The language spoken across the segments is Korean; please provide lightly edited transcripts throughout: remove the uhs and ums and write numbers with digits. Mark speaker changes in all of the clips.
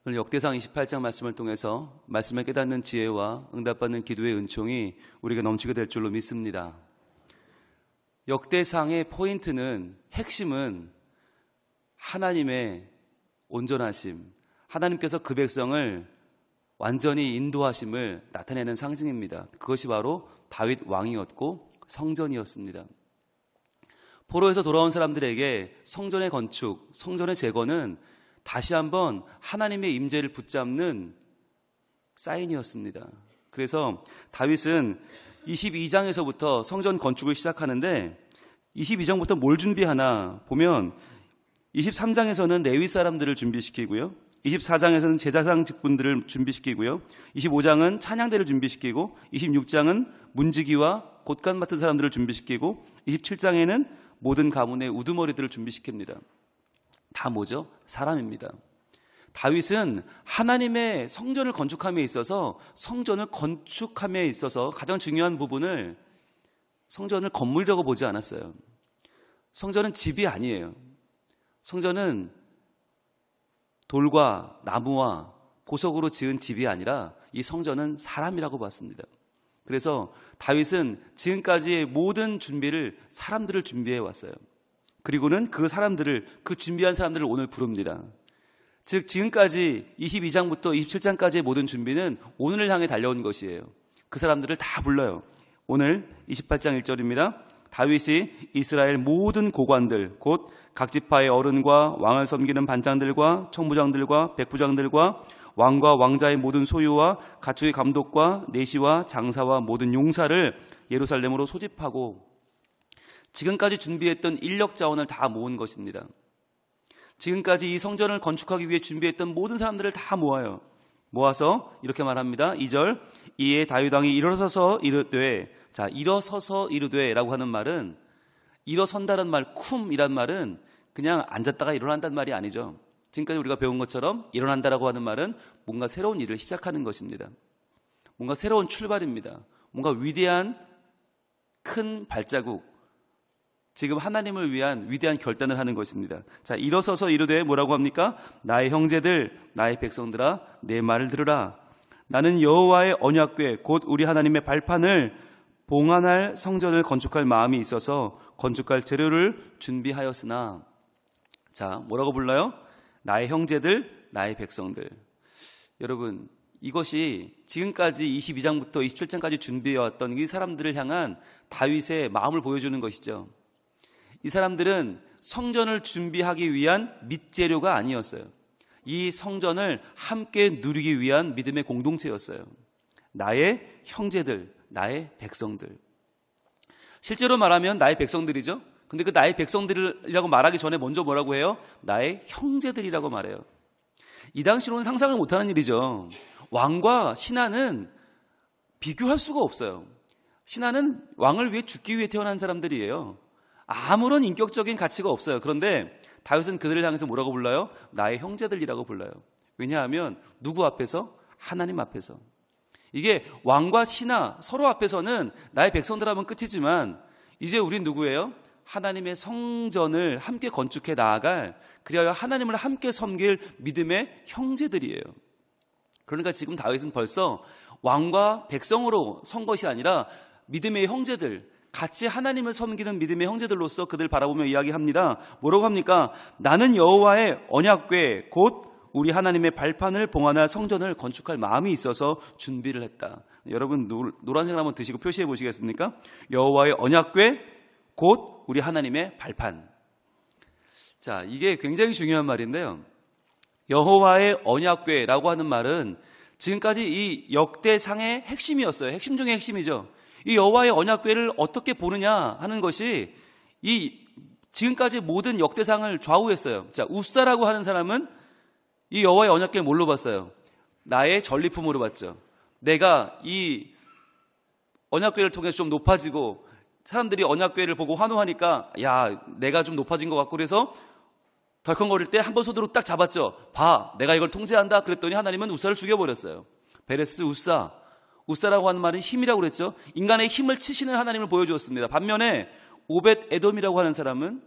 Speaker 1: 오늘 역대상 28장 말씀을 통해서 말씀을 깨닫는 지혜와 응답받는 기도의 은총이 우리가 넘치게 될 줄로 믿습니다. 역대상의 포인트는, 핵심은 하나님의 온전하심, 하나님께서 그 백성을 완전히 인도하심을 나타내는 상징입니다. 그것이 바로 다윗 왕이었고 성전이었습니다. 포로에서 돌아온 사람들에게 성전의 건축, 성전의 재건은 다시 한번 하나님의 임재를 붙잡는 사인이었습니다. 그래서 다윗은 22장에서부터 성전 건축을 시작하는데 22장부터 뭘 준비하나 보면 23장에서는 레위 사람들을 준비시키고요. 24장에서는 제사장 직분들을 준비시키고요. 25장은 찬양대를 준비시키고 26장은 문지기와 곶감 맡은 사람들을 준비시키고 27장에는 모든 가문의 우두머리들을 준비시킵니다. 다 뭐죠? 사람입니다. 다윗은 하나님의 성전을 건축함에 있어서 가장 중요한 부분을 성전을 건물이라고 보지 않았어요. 성전은 집이 아니에요. 성전은 돌과 나무와 보석으로 지은 집이 아니라 이 성전은 사람이라고 봤습니다. 그래서 다윗은 지금까지의 모든 준비를 사람들을 준비해 왔어요. 그리고는 그 준비한 사람들을 오늘 부릅니다. 즉 지금까지 22장부터 27장까지의 모든 준비는 오늘을 향해 달려온 것이에요. 그 사람들을 다 불러요. 오늘 28장 1절입니다. 다윗이 이스라엘 모든 고관들 곧 각 지파의 어른과 왕을 섬기는 반장들과 청부장들과 백부장들과 왕과 왕자의 모든 소유와 가축의 감독과 내시와 장사와 모든 용사를 예루살렘으로 소집하고 지금까지 준비했던 인력 자원을 다 모은 것입니다. 지금까지 이 성전을 건축하기 위해 준비했던 모든 사람들을 다 모아요. 모아서 이렇게 말합니다. 2절 이에 다윗 왕이 일어서서 이르되, 자, 일어서서 이르되라고 하는 말은, 일어선다는 말, 쿰이란 말은 그냥 앉았다가 일어난다는 말이 아니죠. 지금까지 우리가 배운 것처럼 일어난다라고 하는 말은 뭔가 새로운 일을 시작하는 것입니다. 뭔가 새로운 출발입니다. 뭔가 위대한 큰 발자국, 지금 하나님을 위한 위대한 결단을 하는 것입니다. 자, 일어서서 이르되 뭐라고 합니까? 나의 형제들, 나의 백성들아, 내 말을 들으라. 나는 여호와의 언약궤 곧 우리 하나님의 발판을 봉안할 성전을 건축할 마음이 있어서 건축할 재료를 준비하였으나, 자, 뭐라고 불러요? 나의 형제들, 나의 백성들. 여러분, 이것이 지금까지 22장부터 27장까지 준비해왔던 이 사람들을 향한 다윗의 마음을 보여주는 것이죠. 이 사람들은 성전을 준비하기 위한 밑재료가 아니었어요. 이 성전을 함께 누리기 위한 믿음의 공동체였어요. 나의 형제들, 나의 백성들. 실제로 말하면 나의 백성들이죠. 근데 그 나의 백성들이라고 말하기 전에 먼저 뭐라고 해요? 나의 형제들이라고 말해요. 이 당시로는 상상을 못하는 일이죠. 왕과 신하는 비교할 수가 없어요. 신하는 왕을 위해 죽기 위해 태어난 사람들이에요. 아무런 인격적인 가치가 없어요. 그런데 다윗은 그들을 향해서 뭐라고 불러요? 나의 형제들이라고 불러요. 왜냐하면 누구 앞에서? 하나님 앞에서. 이게 왕과 신하 서로 앞에서는 나의 백성들 하면 끝이지만 이제 우린 누구예요? 하나님의 성전을 함께 건축해 나아갈, 그리하여 하나님을 함께 섬길 믿음의 형제들이에요. 그러니까 지금 다윗은 벌써 왕과 백성으로 선 것이 아니라 믿음의 형제들, 같이 하나님을 섬기는 믿음의 형제들로서 그들 바라보며 이야기합니다. 뭐라고 합니까? 나는 여호와의 언약궤 곧 우리 하나님의 발판을 봉안할 성전을 건축할 마음이 있어서 준비를 했다. 여러분 노란색을 한번 드시고 표시해 보시겠습니까? 여호와의 언약궤 곧 우리 하나님의 발판. 자, 이게 굉장히 중요한 말인데요. 여호와의 언약궤라고 하는 말은 지금까지 이 역대상의 핵심이었어요. 핵심 중의 핵심이죠. 이 여호와의 언약궤를 어떻게 보느냐 하는 것이 이 지금까지 모든 역대상을 좌우했어요. 자, 우사라고 하는 사람은 이 여호와의 언약궤를 뭘로 봤어요? 나의 전리품으로 봤죠. 내가 이 언약궤를 통해서 좀 높아지고 사람들이 언약궤를 보고 환호하니까 야, 내가 좀 높아진 것 같고 그래서 덜컹거릴 때 한 번 손으로 딱 잡았죠. 봐, 내가 이걸 통제한다. 그랬더니 하나님은 우사를 죽여버렸어요. 베레스 우사. 우사라고 하는 말은 힘이라고 그랬죠. 인간의 힘을 치시는 하나님을 보여주었습니다. 반면에 오벳 에돔이라고 하는 사람은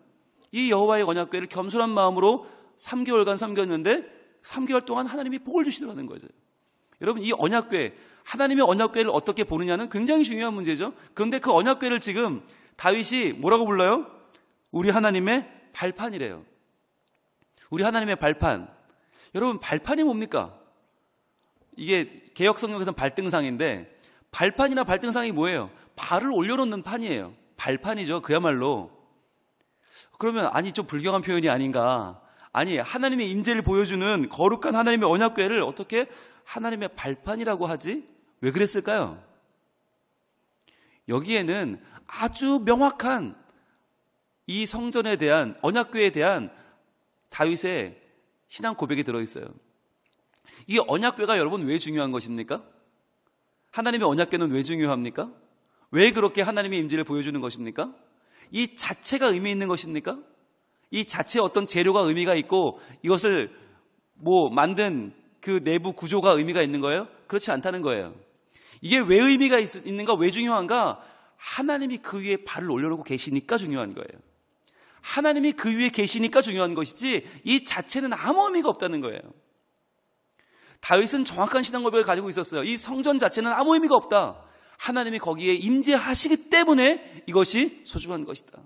Speaker 1: 이 여호와의 언약궤를 겸손한 마음으로 3개월간 섬겼는데 3개월 동안 하나님이 복을 주시더라는 거죠. 여러분, 이 언약궤, 하나님의 언약궤를 어떻게 보느냐는 굉장히 중요한 문제죠. 그런데 그 언약궤를 지금 다윗이 뭐라고 불러요? 우리 하나님의 발판이래요. 우리 하나님의 발판. 여러분, 발판이 뭡니까? 이게 개역성경에서는 발등상인데, 발판이나 발등상이 뭐예요? 발을 올려놓는 판이에요. 발판이죠. 그야말로. 그러면 아니 좀 불경한 표현이 아닌가? 아니, 하나님의 임재를 보여주는 거룩한 하나님의 언약궤를 어떻게 하나님의 발판이라고 하지? 왜 그랬을까요? 여기에는 아주 명확한 이 성전에 대한, 언약궤에 대한 다윗의 신앙 고백이 들어있어요. 이 언약궤가 여러분 왜 중요한 것입니까? 하나님의 언약궤는 왜 중요합니까? 왜 그렇게 하나님의 임재를 보여주는 것입니까? 이 자체가 의미 있는 것입니까? 이 자체에 어떤 재료가 의미가 있고 이것을 만든 그 내부 구조가 의미가 있는 거예요? 그렇지 않다는 거예요. 이게 왜 의미가 있는가, 왜 중요한가? 하나님이 그 위에 발을 올려놓고 계시니까 중요한 거예요. 하나님이 그 위에 계시니까 중요한 것이지 이 자체는 아무 의미가 없다는 거예요. 다윗은 정확한 신앙 고백을 가지고 있었어요. 이 성전 자체는 아무 의미가 없다. 하나님이 거기에 임재하시기 때문에 이것이 소중한 것이다.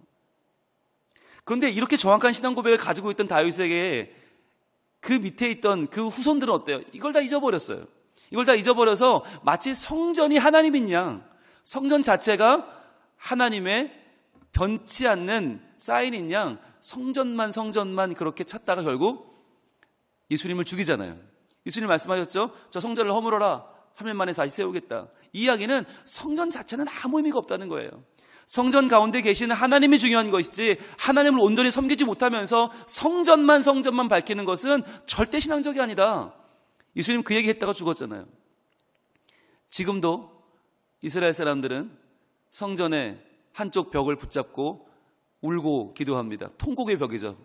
Speaker 1: 그런데 이렇게 정확한 신앙 고백을 가지고 있던 다윗에게 그 밑에 있던 그 후손들은 어때요? 이걸 다 잊어버렸어요. 이걸 다 잊어버려서 마치 성전이 하나님인 양, 성전 자체가 하나님의 변치 않는 사인인 양 성전만 그렇게 찾다가 결국 예수님을 죽이잖아요. 예수님 말씀하셨죠? 저 성전을 허물어라. 3일 만에 다시 세우겠다. 이 이야기는 성전 자체는 아무 의미가 없다는 거예요. 성전 가운데 계시는 하나님이 중요한 것이지 하나님을 온전히 섬기지 못하면서 성전만 밝히는 것은 절대 신앙적이 아니다. 예수님 그 얘기 했다가 죽었잖아요. 지금도 이스라엘 사람들은 성전의 한쪽 벽을 붙잡고 울고 기도합니다. 통곡의 벽이죠.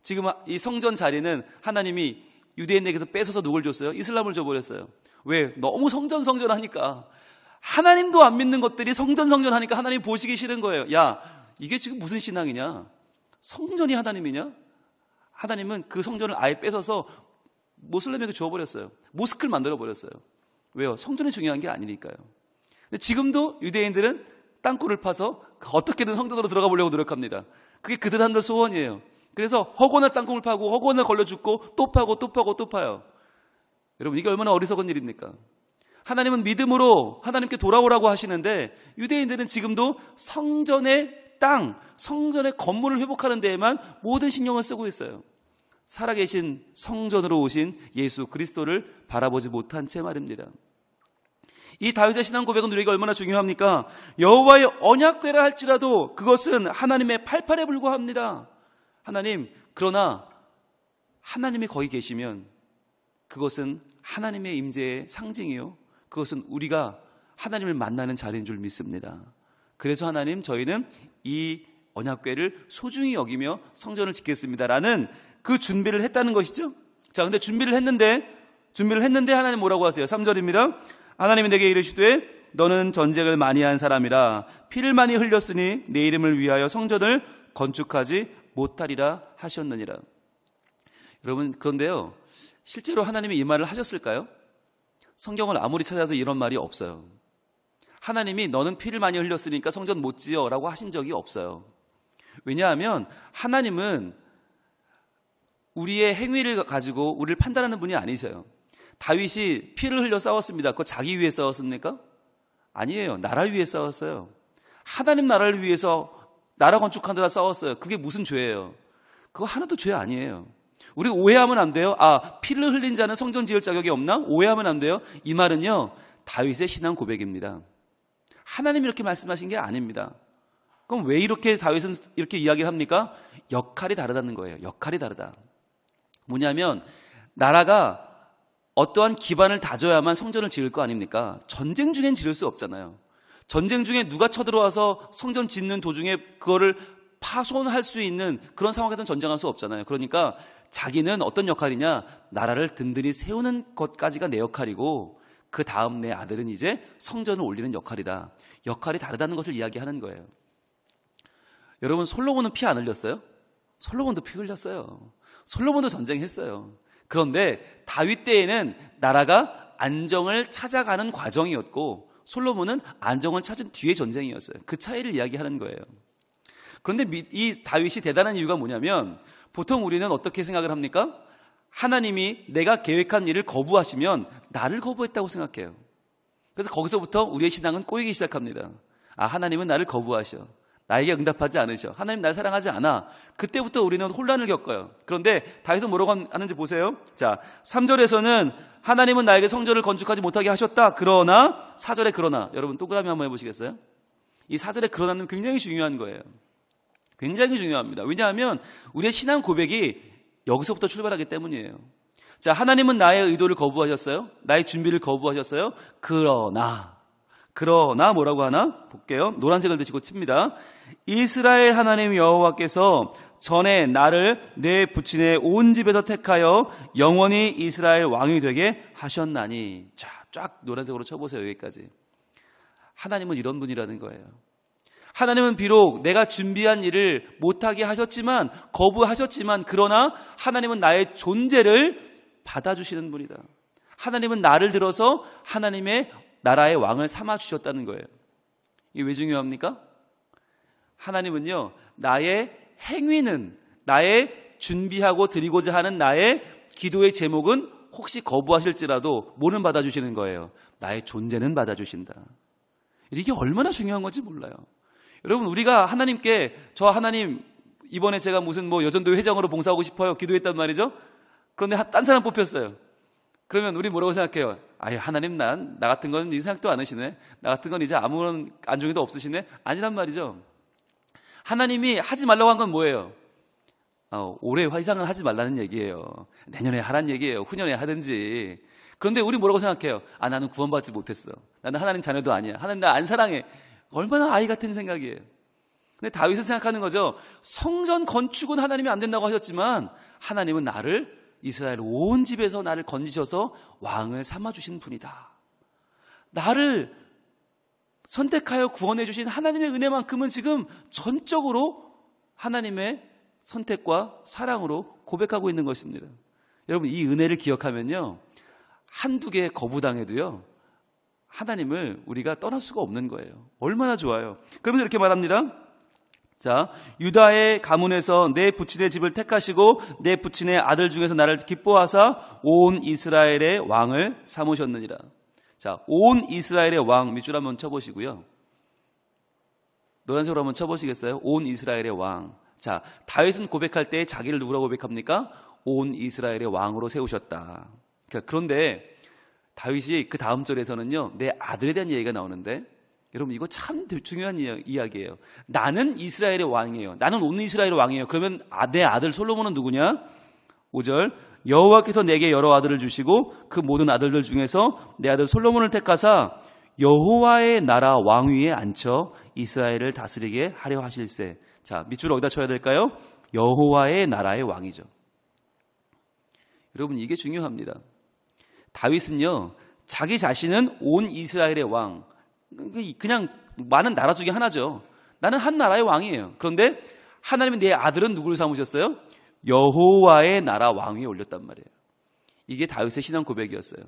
Speaker 1: 지금 이 성전 자리는 하나님이 유대인에게서 뺏어서 누굴 줬어요? 이슬람을 줘버렸어요. 왜? 너무 성전 하니까. 하나님도 안 믿는 것들이 성전 하니까 하나님 보시기 싫은 거예요. 야, 이게 지금 무슨 신앙이냐? 성전이 하나님이냐? 하나님은 그 성전을 아예 뺏어서 모슬렘에게 줘버렸어요. 모스크를 만들어버렸어요. 왜요? 성전이 중요한 게 아니니까요. 근데 지금도 유대인들은 땅굴을 파서 어떻게든 성전으로 들어가 보려고 노력합니다. 그게 그들 한들 소원이에요. 그래서 허구나 땅굴을 파고 허구나 걸려 죽고 또 파고 또 파고 또 파요. 여러분, 이게 얼마나 어리석은 일입니까? 하나님은 믿음으로 하나님께 돌아오라고 하시는데 유대인들은 지금도 성전의 땅, 성전의 건물을 회복하는 데에만 모든 신경을 쓰고 있어요. 살아계신 성전으로 오신 예수 그리스도를 바라보지 못한 채 말입니다. 이 다윗의 신앙 고백은 우리에게 얼마나 중요합니까? 여호와의 언약궤라 할지라도 그것은 하나님의 팔팔에 불과합니다. 하나님, 그러나 하나님이 거기 계시면 그것은 하나님의 임재의 상징이요, 그것은 우리가 하나님을 만나는 자리인 줄 믿습니다. 그래서 하나님, 저희는 이 언약궤를 소중히 여기며 성전을 짓겠습니다라는 그 준비를 했다는 것이죠. 자, 근데 준비를 했는데 하나님 뭐라고 하세요? 3절입니다. 하나님이 내게 이르시되 너는 전쟁을 많이 한 사람이라 피를 많이 흘렸으니 내 이름을 위하여 성전을 건축하지 못하리라 하셨느니라. 여러분, 그런데요, 실제로 하나님이 이 말을 하셨을까요? 성경을 아무리 찾아도 이런 말이 없어요. 하나님이 너는 피를 많이 흘렸으니까 성전 못 지어 라고 하신 적이 없어요. 왜냐하면 하나님은 우리의 행위를 가지고 우리를 판단하는 분이 아니세요. 다윗이 피를 흘려 싸웠습니다. 그거 자기 위해 싸웠습니까? 아니에요. 나라 위해 싸웠어요. 하나님 나라를 위해서 나라 건축하느라 싸웠어요. 그게 무슨 죄예요? 그거 하나도 죄 아니에요. 우리가 오해하면 안 돼요. 아, 피를 흘린 자는 성전 지을 자격이 없나? 오해하면 안 돼요. 이 말은요, 다윗의 신앙 고백입니다. 하나님이 이렇게 말씀하신 게 아닙니다. 그럼 왜 이렇게 다윗은 이렇게 이야기를 합니까? 역할이 다르다는 거예요. 역할이 다르다. 뭐냐면 나라가 어떠한 기반을 다져야만 성전을 지을 거 아닙니까? 전쟁 중엔 지을 수 없잖아요. 전쟁 중에 누가 쳐들어와서 성전 짓는 도중에 그거를 파손할 수 있는 그런 상황에서는 전쟁할 수 없잖아요. 그러니까 자기는 어떤 역할이냐? 나라를 든든히 세우는 것까지가 내 역할이고 그 다음 내 아들은 이제 성전을 올리는 역할이다. 역할이 다르다는 것을 이야기하는 거예요. 여러분, 솔로몬은 피 안 흘렸어요? 솔로몬도 피 흘렸어요. 솔로몬도 전쟁했어요. 그런데 다윗 때에는 나라가 안정을 찾아가는 과정이었고 솔로몬은 안정을 찾은 뒤의 전쟁이었어요. 그 차이를 이야기하는 거예요. 그런데 이 다윗이 대단한 이유가 뭐냐면 보통 우리는 어떻게 생각을 합니까? 하나님이 내가 계획한 일을 거부하시면 나를 거부했다고 생각해요. 그래서 거기서부터 우리의 신앙은 꼬이기 시작합니다. 아, 하나님은 나를 거부하셔. 나에게 응답하지 않으셔. 하나님 나를 사랑하지 않아. 그때부터 우리는 혼란을 겪어요. 그런데 다윗은 뭐라고 하는지 보세요. 자, 3절에서는 하나님은 나에게 성전을 건축하지 못하게 하셨다. 그러나 4절에 그러나. 여러분 동그라미 한번 해보시겠어요? 이 4절에 그러나는 굉장히 중요한 거예요. 굉장히 중요합니다. 왜냐하면 우리의 신앙 고백이 여기서부터 출발하기 때문이에요. 자, 하나님은 나의 의도를 거부하셨어요. 나의 준비를 거부하셨어요. 그러나 뭐라고 하나? 볼게요. 노란색을 드시고 칩니다. 이스라엘 하나님 여호와께서 전에 나를 내 부친의 온 집에서 택하여 영원히 이스라엘 왕이 되게 하셨나니. 자, 쫙 노란색으로 쳐보세요. 여기까지. 하나님은 이런 분이라는 거예요. 하나님은 비록 내가 준비한 일을 못하게 하셨지만, 거부하셨지만, 그러나 하나님은 나의 존재를 받아주시는 분이다. 하나님은 나를 들어서 하나님의 나라의 왕을 삼아주셨다는 거예요. 이게 왜 중요합니까? 하나님은요, 나의 행위는, 나의 준비하고 드리고자 하는 나의 기도의 제목은 혹시 거부하실지라도 뭐는 받아주시는 거예요? 나의 존재는 받아주신다. 이게 얼마나 중요한 건지 몰라요. 여러분, 우리가 하나님께 저 하나님 이번에 제가 무슨 여전도 회장으로 봉사하고 싶어요 기도했단 말이죠. 그런데 딴 사람 뽑혔어요. 그러면 우리 뭐라고 생각해요? 아유, 하나님 나 같은 건 이 생각도 안 하시네. 나 같은 건 이제 아무런 안정에도 없으시네. 아니란 말이죠. 하나님이 하지 말라고 한 건 뭐예요? 올해 이상은 하지 말라는 얘기예요. 내년에 하라는 얘기예요. 후년에 하든지. 그런데 우리 뭐라고 생각해요? 아, 나는 구원받지 못했어. 나는 하나님 자녀도 아니야. 하나님 나 안 사랑해. 얼마나 아이 같은 생각이에요. 근데 다윗은 생각하는 거죠. 성전 건축은 하나님이 안 된다고 하셨지만 하나님은 나를 이스라엘 온 집에서 나를 건지셔서 왕을 삼아주신 분이다. 나를 선택하여 구원해 주신 하나님의 은혜만큼은 지금 전적으로 하나님의 선택과 사랑으로 고백하고 있는 것입니다. 여러분, 이 은혜를 기억하면요, 한두 개 거부당해도요, 하나님을 우리가 떠날 수가 없는 거예요. 얼마나 좋아요. 그러면서 이렇게 말합니다. 자, 유다의 가문에서 내 부친의 집을 택하시고 내 부친의 아들 중에서 나를 기뻐하사 온 이스라엘의 왕을 삼으셨느니라. 자, 온 이스라엘의 왕 밑줄 한번 쳐보시고요. 노란색으로 한번 쳐보시겠어요? 온 이스라엘의 왕. 자, 다윗은 고백할 때 자기를 누구라고 고백합니까? 온 이스라엘의 왕으로 세우셨다. 그런데 다윗이 그 다음 절에서는요, 내 아들에 대한 얘기가 나오는데, 여러분 이거 참 중요한 이야기예요. 나는 이스라엘의 왕이에요. 나는 온 이스라엘의 왕이에요. 그러면 내 아들 솔로몬은 누구냐? 5절, 여호와께서 내게 여러 아들을 주시고 그 모든 아들들 중에서 내 아들 솔로몬을 택하사 여호와의 나라 왕위에 앉혀 이스라엘을 다스리게 하려 하실세. 자, 밑줄 어디다 쳐야 될까요? 여호와의 나라의 왕이죠. 여러분 이게 중요합니다. 다윗은요, 자기 자신은 온 이스라엘의 왕, 그냥 많은 나라 중에 하나죠. 나는 한 나라의 왕이에요. 그런데 하나님은 내 아들은 누구를 삼으셨어요? 여호와의 나라 왕위에 올렸단 말이에요. 이게 다윗의 신앙 고백이었어요.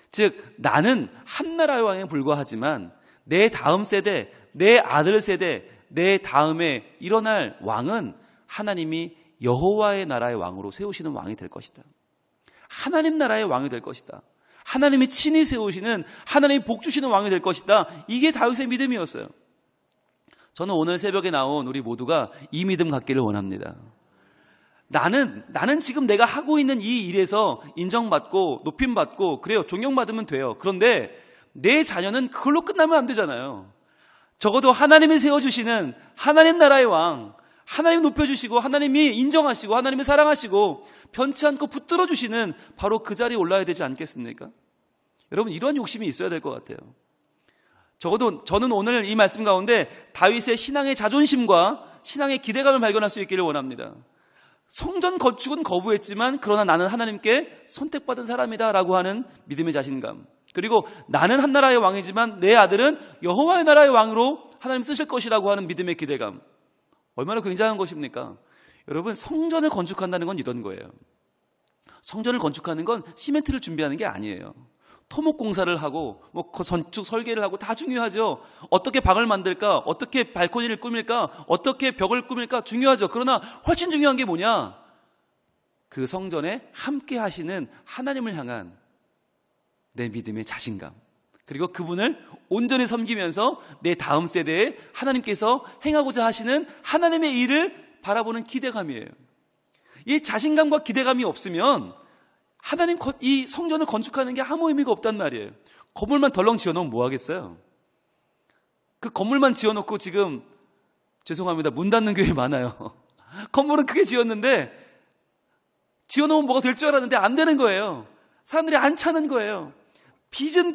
Speaker 1: 즉, 나는 한 나라의 왕에 불과하지만 내 다음 세대, 내 아들 세대, 내 다음에 일어날 왕은 하나님이 여호와의 나라의 왕으로 세우시는 왕이 될 것이다. 하나님 나라의 왕이 될 것이다. 하나님이 친히 세우시는, 하나님이 복 주시는 왕이 될 것이다. 이게 다윗의 믿음이었어요. 저는 오늘 새벽에 나온 우리 모두가 이 믿음 갖기를 원합니다. 나는 지금 내가 하고 있는 이 일에서 인정받고 높임받고 그래요. 존경받으면 돼요. 그런데 내 자녀는 그걸로 끝나면 안 되잖아요. 적어도 하나님이 세워주시는 하나님 나라의 왕, 하나님 높여주시고 하나님이 인정하시고 하나님이 사랑하시고 변치 않고 붙들어 주시는 바로 그 자리에 올라야 되지 않겠습니까? 여러분 이런 욕심이 있어야 될 것 같아요. 적어도 저는 오늘 이 말씀 가운데 다윗의 신앙의 자존심과 신앙의 기대감을 발견할 수 있기를 원합니다. 성전 건축은 거부했지만 그러나 나는 하나님께 선택받은 사람이다라고 하는 믿음의 자신감, 그리고 나는 한 나라의 왕이지만 내 아들은 여호와의 나라의 왕으로 하나님 쓰실 것이라고 하는 믿음의 기대감, 얼마나 굉장한 것입니까? 여러분 성전을 건축한다는 건 이런 거예요. 성전을 건축하는 건 시멘트를 준비하는 게 아니에요. 토목공사를 하고 건축 설계를 하고 다 중요하죠. 어떻게 방을 만들까? 어떻게 발코니를 꾸밀까? 어떻게 벽을 꾸밀까? 중요하죠. 그러나 훨씬 중요한 게 뭐냐? 그 성전에 함께 하시는 하나님을 향한 내 믿음의 자신감, 그리고 그분을 온전히 섬기면서 내 다음 세대에 하나님께서 행하고자 하시는 하나님의 일을 바라보는 기대감이에요. 이 자신감과 기대감이 없으면 하나님 이 성전을 건축하는 게 아무 의미가 없단 말이에요. 건물만 덜렁 지어놓으면 뭐 하겠어요? 그 건물만 지어놓고 지금 죄송합니다, 문 닫는 교회 많아요. 건물은 크게 지었는데 지어놓으면 뭐가 될 줄 알았는데 안 되는 거예요. 사람들이 안 차는 거예요. 빚은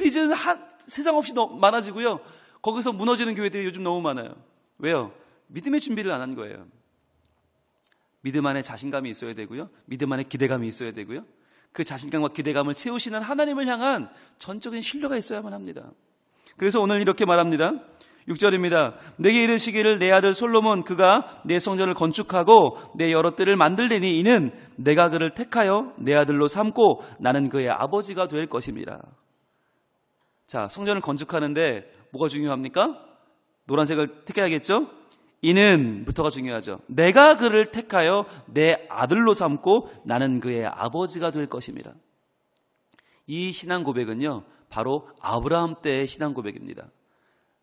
Speaker 1: 세상 없이 많아지고요. 거기서 무너지는 교회들이 요즘 너무 많아요. 왜요? 믿음의 준비를 안 한 거예요. 믿음 안에 자신감이 있어야 되고요. 믿음 안에 기대감이 있어야 되고요. 그 자신감과 기대감을 채우시는 하나님을 향한 전적인 신뢰가 있어야만 합니다. 그래서 오늘 이렇게 말합니다. 6절입니다. 내게 이르시기를 내 아들 솔로몬 그가 내 성전을 건축하고 내 여러 뜰을 만들리니 이는 내가 그를 택하여 내 아들로 삼고 나는 그의 아버지가 될 것입니다. 자, 성전을 건축하는데 뭐가 중요합니까? 노란색을 택해야겠죠? 이는 부터가 중요하죠. 내가 그를 택하여 내 아들로 삼고 나는 그의 아버지가 될 것입니다. 이 신앙 고백은요, 바로 아브라함 때의 신앙 고백입니다.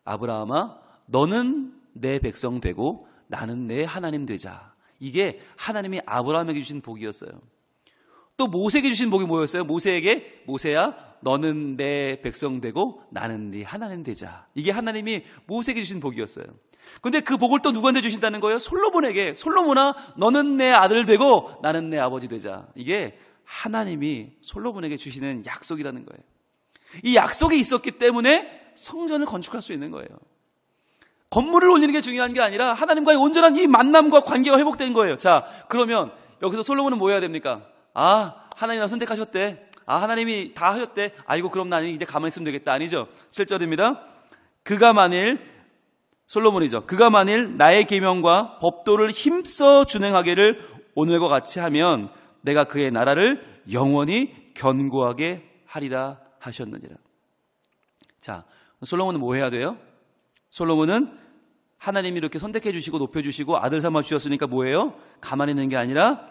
Speaker 1: 아브라함아, 너는 내 백성 되고 나는 내 하나님 되자. 이게 하나님이 아브라함에게 주신 복이었어요. 또 모세에게 주신 복이 뭐였어요? 모세에게, 모세야 너는 내 백성 되고 나는 네 하나님 되자. 이게 하나님이 모세에게 주신 복이었어요. 근데 그 복을 또 누구한테 주신다는 거예요? 솔로몬에게. 솔로몬아, 너는 내 아들 되고 나는 내 아버지 되자. 이게 하나님이 솔로몬에게 주시는 약속이라는 거예요. 이 약속이 있었기 때문에 성전을 건축할 수 있는 거예요. 건물을 올리는 게 중요한 게 아니라 하나님과의 온전한 이 만남과 관계가 회복된 거예요. 자, 그러면 여기서 솔로몬은 뭐 해야 됩니까? 하나님 나 선택하셨대. 하나님이 다 하셨대. 아이고, 그럼 나는 이제 가만히 있으면 되겠다. 아니죠. 7절입니다. 솔로몬이죠. 그가 만일 나의 계명과 법도를 힘써 준행하기를 오늘과 같이 하면 내가 그의 나라를 영원히 견고하게 하리라 하셨느니라. 자, 솔로몬은 뭐 해야 돼요? 솔로몬은 하나님이 이렇게 선택해 주시고 높여 주시고 아들 삼아 주셨으니까 뭐예요? 가만히 있는 게 아니라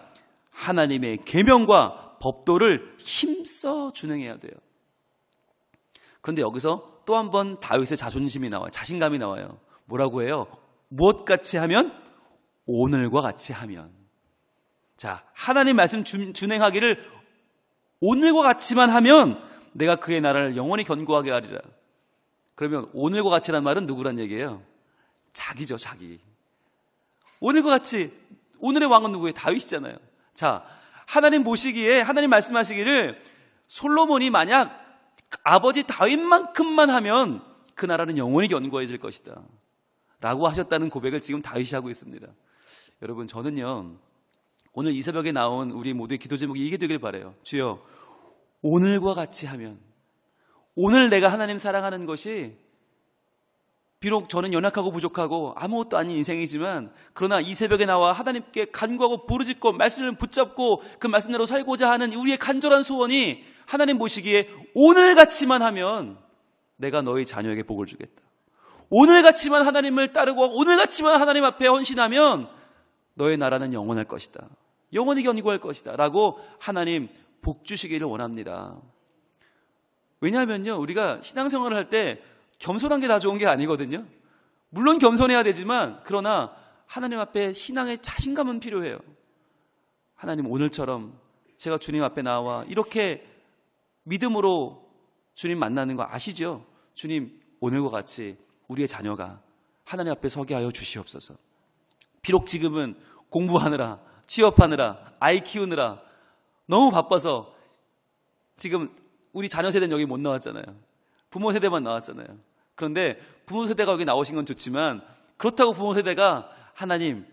Speaker 1: 하나님의 계명과 법도를 힘써 준행해야 돼요. 그런데 여기서 또 한 번 다윗의 자존심이 나와요. 자신감이 나와요. 뭐라고 해요? 무엇같이 하면? 오늘과 같이 하면. 자, 하나님 말씀 준행하기를 오늘과 같이만 하면 내가 그의 나라를 영원히 견고하게 하리라. 그러면 오늘과 같이란 말은 누구란 얘기예요? 자기죠, 자기. 오늘과 같이. 오늘의 왕은 누구예요? 다윗이잖아요. 자, 하나님 보시기에, 하나님 말씀하시기를 솔로몬이 만약 아버지 다윗만큼만 하면 그 나라는 영원히 견고해질 것이다 라고 하셨다는 고백을 지금 다윗이 하고 있습니다. 여러분, 저는요, 오늘 이 새벽에 나온 우리 모두의 기도 제목이 이게 되길 바라요. 주여, 오늘과 같이 하면, 오늘 내가 하나님 사랑하는 것이 비록 저는 연약하고 부족하고 아무것도 아닌 인생이지만, 그러나 이 새벽에 나와 하나님께 간구하고 부르짖고 말씀을 붙잡고 그 말씀대로 살고자 하는 우리의 간절한 소원이 하나님 보시기에 오늘같이만 하면 내가 너희 자녀에게 복을 주겠다. 오늘같이만 하나님을 따르고 오늘같이만 하나님 앞에 헌신하면 너의 나라는 영원할 것이다. 영원히 견고할 것이다 라고 하나님 복 주시기를 원합니다. 왜냐하면요, 우리가 신앙생활을 할 때 겸손한 게 다 좋은 게 아니거든요. 물론 겸손해야 되지만, 그러나 하나님 앞에 신앙의 자신감은 필요해요. 하나님, 오늘처럼 제가 주님 앞에 나와 이렇게 믿음으로 주님 만나는 거 아시죠? 주님, 오늘과 같이 우리의 자녀가 하나님 앞에 서게 하여 주시옵소서. 비록 지금은 공부하느라, 취업하느라, 아이 키우느라 너무 바빠서 지금 우리 자녀 세대는 여기 못 나왔잖아요. 부모 세대만 나왔잖아요. 그런데 부모 세대가 여기 나오신 건 좋지만, 그렇다고 부모 세대가 하나님,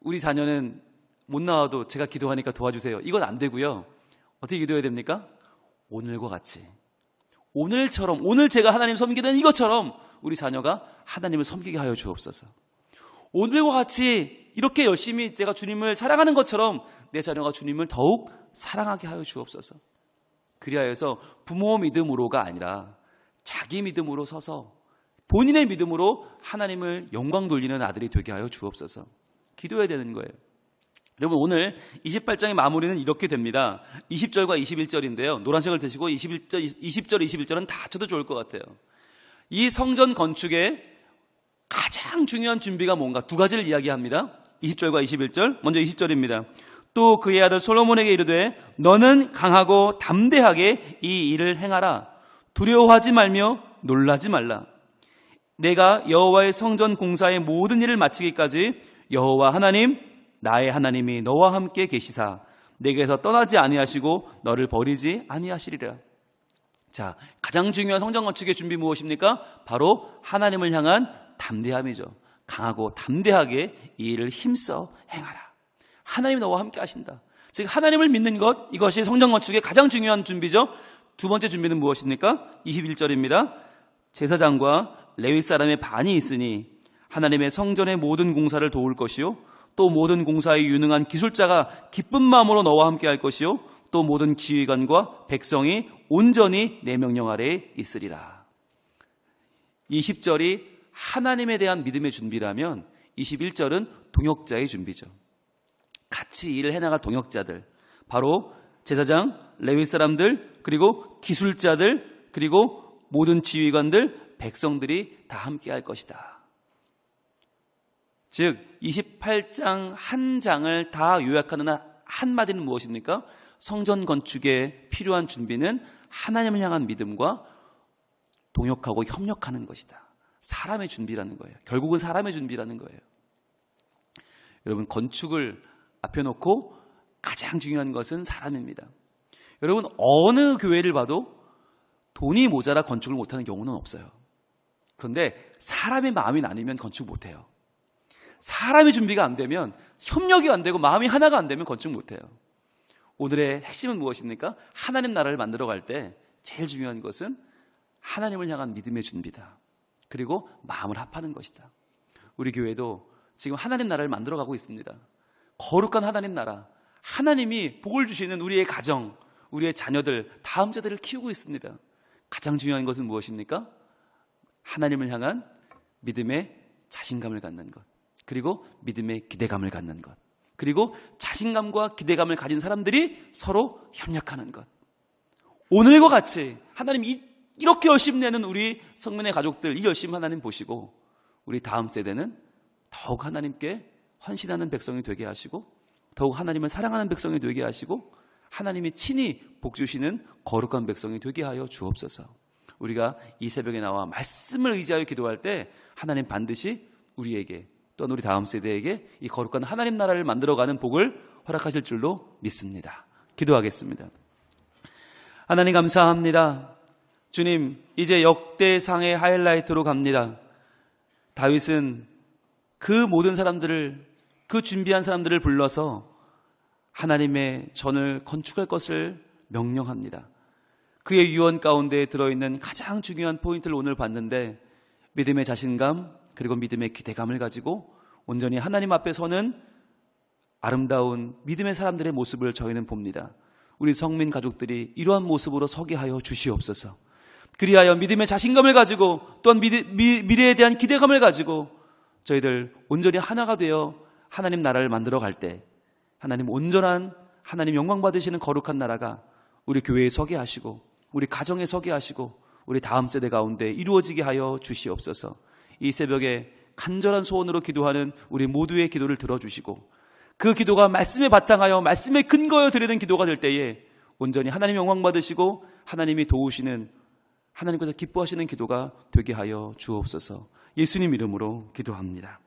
Speaker 1: 우리 자녀는 못 나와도 제가 기도하니까 도와주세요, 이건 안 되고요. 어떻게 기도해야 됩니까? 오늘과 같이, 오늘처럼, 오늘 제가 하나님 섬기는 이것처럼 우리 자녀가 하나님을 섬기게 하여 주옵소서. 오늘과 같이 이렇게 열심히 내가 주님을 사랑하는 것처럼 내 자녀가 주님을 더욱 사랑하게 하여 주옵소서. 그리하여서 부모 믿음으로가 아니라 자기 믿음으로 서서 본인의 믿음으로 하나님을 영광 돌리는 아들이 되게 하여 주옵소서. 기도해야 되는 거예요. 여러분, 오늘 28장의 마무리는 이렇게 됩니다. 20절과 21절인데요. 노란색을 드시고 20절, 21절은 다 쳐도 좋을 것 같아요. 이 성전 건축의 가장 중요한 준비가 뭔가 두 가지를 이야기합니다. 20절과 21절. 먼저 20절입니다. 또 그의 아들 솔로몬에게 이르되 너는 강하고 담대하게 이 일을 행하라. 두려워하지 말며 놀라지 말라. 내가 여호와의 성전 공사의 모든 일을 마치기까지 여호와 하나님 나의 하나님이 너와 함께 계시사 내게서 떠나지 아니하시고 너를 버리지 아니하시리라. 자, 가장 중요한 성전 건축의 준비 무엇입니까? 바로 하나님을 향한 담대함이죠. 강하고 담대하게 이 일을 힘써 행하라. 하나님이 너와 함께 하신다. 즉 하나님을 믿는 것, 이것이 성전 건축의 가장 중요한 준비죠. 두 번째 준비는 무엇입니까? 21절입니다. 제사장과 레위 사람의 반이 있으니 하나님의 성전의 모든 공사를 도울 것이요 또 모든 공사에 유능한 기술자가 기쁜 마음으로 너와 함께 할 것이요 또 모든 지휘관과 백성이 온전히 내 명령 아래에 있으리라. 20절이 하나님에 대한 믿음의 준비라면 21절은 동역자의 준비죠. 같이 일을 해나갈 동역자들, 바로 제사장, 레위 사람들, 그리고 기술자들, 그리고 모든 지휘관들, 백성들이 다 함께 할 것이다. 즉 28장 한 장을 다 요약하는 한마디는 무엇입니까? 성전 건축에 필요한 준비는 하나님을 향한 믿음과 동역하고 협력하는 것이다. 사람의 준비라는 거예요. 결국은 사람의 준비라는 거예요. 여러분, 건축을 앞에 놓고 가장 중요한 것은 사람입니다. 여러분, 어느 교회를 봐도 돈이 모자라 건축을 못하는 경우는 없어요. 그런데 사람의 마음이 나뉘면 건축 못해요. 사람의 준비가 안 되면, 협력이 안 되고 마음이 하나가 안 되면 건축 못해요. 오늘의 핵심은 무엇입니까? 하나님 나라를 만들어 갈 때 제일 중요한 것은 하나님을 향한 믿음의 준비다. 그리고 마음을 합하는 것이다. 우리 교회도 지금 하나님 나라를 만들어 가고 있습니다. 거룩한 하나님 나라, 하나님이 복을 주시는 우리의 가정, 우리의 자녀들, 다음 세대를 키우고 있습니다. 가장 중요한 것은 무엇입니까? 하나님을 향한 믿음의 자신감을 갖는 것, 그리고 믿음의 기대감을 갖는 것, 그리고 자신감과 기대감을 가진 사람들이 서로 협력하는 것. 오늘과 같이 하나님이 이렇게 열심히 내는 우리 성민의 가족들, 이 열심 하나님 보시고 우리 다음 세대는 더욱 하나님께 헌신하는 백성이 되게 하시고 더욱 하나님을 사랑하는 백성이 되게 하시고 하나님이 친히 복 주시는 거룩한 백성이 되게 하여 주옵소서. 우리가 이 새벽에 나와 말씀을 의지하여 기도할 때 하나님 반드시 우리에게 또한 우리 다음 세대에게 이 거룩한 하나님 나라를 만들어가는 복을 허락하실 줄로 믿습니다. 기도하겠습니다. 하나님 감사합니다. 주님, 이제 역대상의 하이라이트로 갑니다. 다윗은 그 모든 사람들을, 그 준비한 사람들을 불러서 하나님의 전을 건축할 것을 명령합니다. 그의 유언 가운데 들어있는 가장 중요한 포인트를 오늘 봤는데, 믿음의 자신감 그리고 믿음의 기대감을 가지고 온전히 하나님 앞에 서는 아름다운 믿음의 사람들의 모습을 저희는 봅니다. 우리 성민 가족들이 이러한 모습으로 서게 하여 주시옵소서. 그리하여 믿음의 자신감을 가지고 또한 미래에 대한 기대감을 가지고 저희들 온전히 하나가 되어 하나님 나라를 만들어 갈 때 하나님 온전한, 하나님 영광 받으시는 거룩한 나라가 우리 교회에 서게 하시고 우리 가정에 서게 하시고 우리 다음 세대 가운데 이루어지게 하여 주시옵소서. 이 새벽에 간절한 소원으로 기도하는 우리 모두의 기도를 들어주시고 그 기도가 말씀에 바탕하여 말씀에 근거하여 드리는 기도가 될 때에 온전히 하나님 영광 받으시고 하나님이 도우시는, 하나님께서 기뻐하시는 기도가 되게 하여 주옵소서. 예수님 이름으로 기도합니다.